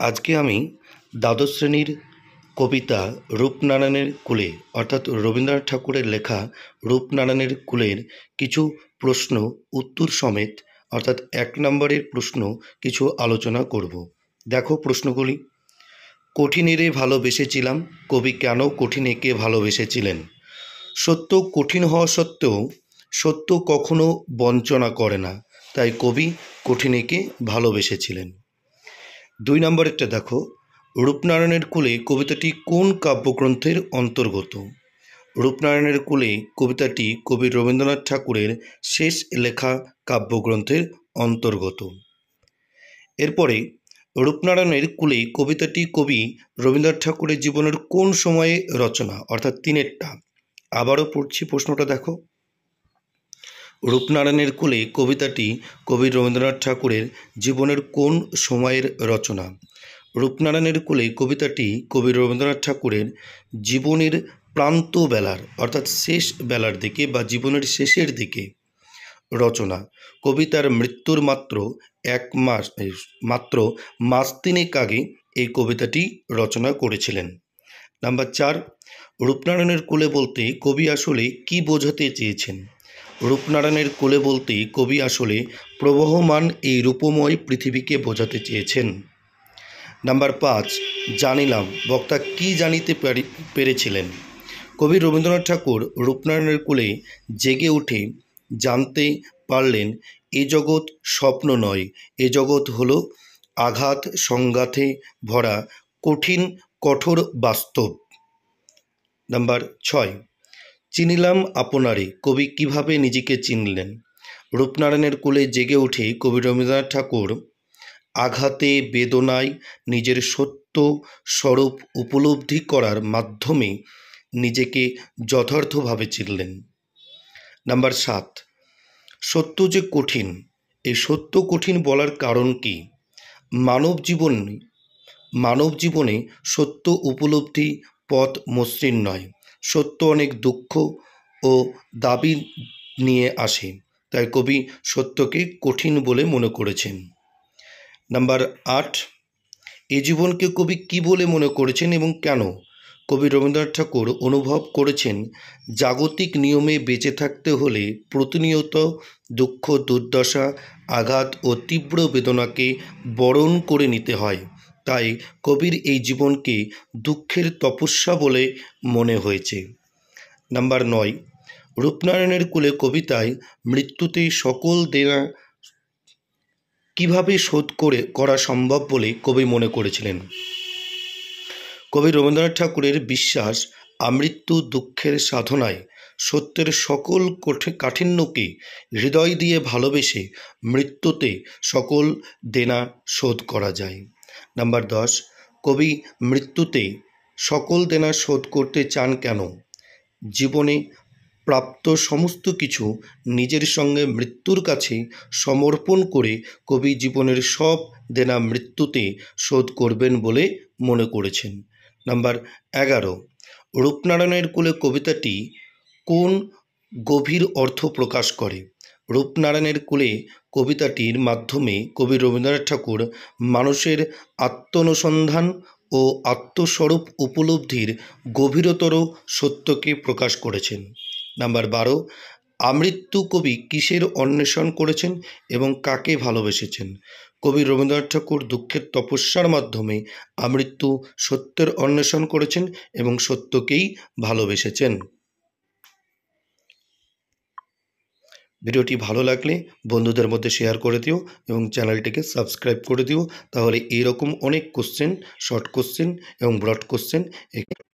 আজকে আমি দ্বাদশ শ্রেণীর কবিতা রূপনারায়ণের কূলে অর্থাৎ রবীন্দ্রনাথ ঠাকুরের লেখা রূপনারায়ণের কূলের কিছু প্রশ্ন উত্তর সমেত অর্থাৎ ১ নম্বরের প্রশ্ন কিছু আলোচনা করব। দেখো প্রশ্নগুলি। কঠিনেরে ভালোবেসেছিলাম, কবি কেন কঠিনেকে ভালোবেসেছিলেন? সত্য কঠিন হওয়া সত্ত্বেও সত্য কখনো বঞ্চনা করে না, তাই কবি কঠিনেকে ভালোবেসেছিলেন। ২ নম্বরেরটা দেখো, রূপনারায়ণের কূলে কবিতাটি কোন কাব্যগ্রন্থের অন্তর্গত? রূপনারায়ণের কূলে কবিতাটি কবি রবীন্দ্রনাথ ঠাকুরের শেষ লেখা কাব্যগ্রন্থের অন্তর্গত। এরপরে রূপনারায়ণের কূলে কবিতাটি কবি রবীন্দ্রনাথ ঠাকুরের জীবনের কোন সময়ে রচনা, অর্থাৎ ৩-এরটা। আবারও পড়ছি প্রশ্নটা দেখো। রূপনারায়ণের কূলে কবিতাটি কবি রবীন্দ্রনাথ ঠাকুরের জীবনের কোন সময়ের রচনা? রূপনারায়ণের কূলে কবিতাটি কবি রবীন্দ্রনাথ ঠাকুরের জীবনের প্রান্ত বেলার অর্থাৎ শেষ বেলার দিকে বা জীবনের শেষের দিকে রচনা। কবি তার মৃত্যুর মাত্র মাস তিনেক আগে এই কবিতাটি রচনা করেছিলেন। নাম্বার ৪, রূপনারায়ণের কূলে বলতে কবি আসলে কি বোঝাতে চেয়েছেন? রূপনারায়ণের কূলে বলতে কবি আসলে প্রবহমান এই রূপময় পৃথিবীকে বোঝাতে চেয়েছেন। নাম্বার ৫, জানিলাম বক্তা কি জানিতে পেরেছিলেন? কবি রবীন্দ্রনাথ ঠাকুর রূপনারায়ণের কূলে জেগে উঠে জানতে পারলেন এ জগৎ স্বপ্ন নয়, এ জগৎ হলো আঘাত সংঘাতে ভরা কঠিন কঠোর বাস্তব। নাম্বার ৬, চিনিলাম আপনারে কবি কিভাবে নিজেকে চিনলেন? রূপনারায়ণের কূলে জেগে উঠে কবি রবীন্দ্রনাথ ঠাকুর আঘাতে বেদনায় নিজের সত্য স্বরূপ উপলব্ধি করার মাধ্যমে নিজেকে যথার্থভাবে চিনলেন। নাম্বার ৭, সত্য যে কঠিন, এই সত্য কঠিন বলার কারণ কি? মানব জীবনে সত্য উপলব্ধি পথ মসৃণ নয়, সত্য অনেক দুঃখ ও দাবি নিয়ে আসে, তাই কবি সত্যকে কঠিন বলে মনে করেছেন। নাম্বার ৮, এই জীবনকে কবি কী বলে মনে করেছেন এবং কেন? কবি রবীন্দ্রনাথ ঠাকুর অনুভব করেছেন জাগতিক নিয়মে বেঁচে থাকতে হলে প্রতিনিয়ত দুঃখ দুর্দশা আঘাত ও তীব্র বেদনাকে বরণ করে নিতে হয়, তাই কবির এই জীবনকে দুঃখের তপস্যা বলে মনে হয়েছে। নাম্বার ৯, রূপনারায়ণের কূলে কবিতায় মৃত্যুতে সকল দেনা কিভাবে শোধ করা সম্ভব বলে কবি মনে করেছিলেন? কবি রবীন্দ্রনাথ ঠাকুরের বিশ্বাস আমৃত্যু দুঃখের সাধনায় সত্যের সকল কাঠিন্যকে হৃদয় দিয়ে ভালোবেসে মৃত্যুতে সকল দেনা শোধ করা যায়। নাম্বার ১০, কবি মৃত্যুতে সকল দেনা শোধ করতে চান কেন? জীবনে প্রাপ্ত সমস্ত কিছু নিজের সঙ্গে মৃত্যুর কাছে সমর্পণ করে কবি জীবনের সব দেনা মৃত্যুতে শোধ করবেন বলে মনে করেছেন। নাম্বার ১১, রূপনারায়ণের কূলে কবিতাটি কোন গভীর অর্থ প্রকাশ করে? রূপনারায়ণের কূলে কবিতাটির মাধ্যমে কবি রবীন্দ্রনাথ ঠাকুর মানুষের আত্মানুসন্ধান ও আত্মস্বরূপ উপলব্ধির গভীরতর সত্যকে প্রকাশ করেছেন। নাম্বার ১২, আমৃত্যু কবি কিসের অন্বেষণ করেছেন এবং কাকে ভালোবেসেছেন? কবি রবীন্দ্রনাথ ঠাকুর দুঃখের তপস্যার মাধ্যমে আমৃত্যু সত্যের অন্বেষণ করেছেন এবং সত্যকেই ভালোবেসেছেন। ভিডিওটি ভালো লাগলে বন্ধুদের মধ্যে শেয়ার করে দিও এবং চ্যানেলটিকে সাবস্ক্রাইব করে দিও, তাহলে এইরকম অনেক কোশ্চেন, শর্ট কোশ্চেন এবং ব্রড কোশ্চেন